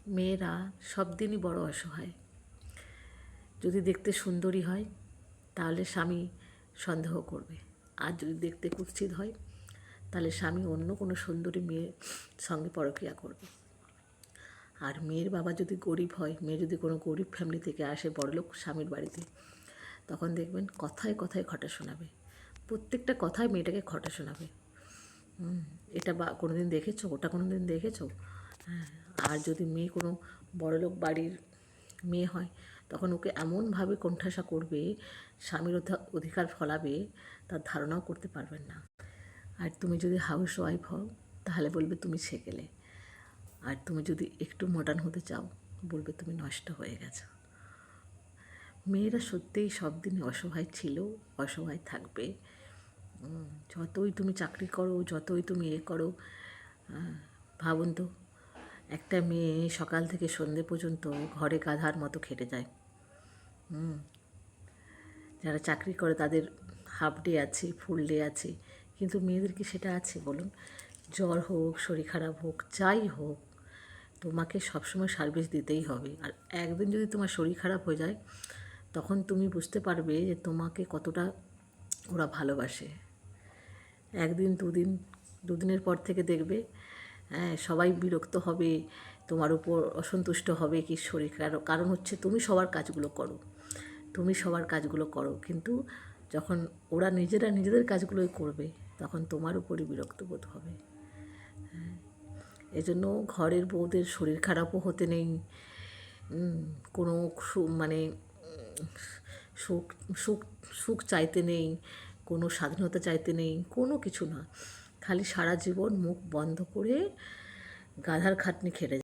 মেয়েরা সব দিনই বড় অসহায়। যদি দেখতে সুন্দরী হয় তাহলে স্বামী সন্দেহ করবে, আর যদি দেখতে কুৎসিত হয় তাহলে স্বামী অন্য কোনো সুন্দরী মেয়ের সঙ্গে পরকীয়া করবে। আর মেয়ের বাবা যদি গরিব হয়, মেয়ে যদি কোনো গরিব ফ্যামিলি থেকে আসে বড়লোক স্বামীর বাড়িতে, তখন দেখবেন কথায় কথায় খটা শোনাবে, প্রত্যেকটা কথায় মেয়েটাকে খটা শোনাবে। এটা বা কোনো দিন দেখেছো, ওটা কোনো দিন দেখেছো। হ্যাঁ, আর যদি মেয়ে কোনো বড়লোক বাড়ির মেয়ে হয়, তখন ওকে এমনভাবে কোণঠাসা করবে, স্বামীর অধিকার ফলাবে, তার ধারণাও করতে পারবেন না। আর তুমি যদি হাউস ওয়াইফ হও তাহলে বলবে তুমি ছেকেলে, আর তুমি যদি একটু মডার্ন হতে চাও বলবে তুমি নষ্ট হয়ে গেছো। মেয়েরা সত্যিই সব দিনই অসহায় ছিল, অসহায় থাকবে। যতই তুমি চাকরি করো, যতই তুমি করো, ভাবুন তো, একটা মেয়ে সকাল থেকে সন্ধে পর্যন্ত ঘরে গাধার মতো খেটে যায়। যারা চাকরি করে তাদের হাফ ডে আছে, ফুল ডে আছে, কিন্তু মেয়েদের কি সেটা আছে বলুন? জ্বর হোক, শরীর খারাপ হোক, যাই হোক, তোমাকে সবসময় সার্ভিস দিতেই হবে। আর একদিন যদি তোমার শরীর খারাপ হয়ে যায়, তখন তুমি বুঝতে পারবে যে তোমাকে কতটা ওরা ভালোবাসে। একদিন দুদিনের পর থেকে দেখবে, হ্যাঁ, সবাই বিরক্ত হবে, তোমার উপর অসন্তুষ্ট হবে কি শরীর, কারণ হচ্ছে তুমি সবার কাজগুলো করো, কিন্তু যখন ওরা নিজেরা নিজেদের কাজগুলোই করবে তখন তোমার উপরই বিরক্ত বোধ হবে। এজন্য ঘরের বউদের শরীর খারাপও হতে নেই, কোনো মানে সুখ সুখ সুখ চাইতে নেই, কোনো স্বাধীনতা চাইতে নেই, কোনো কিছু না। খালি সারা জীবন মুখ বন্ধ করে গাধার খাটনি খেটে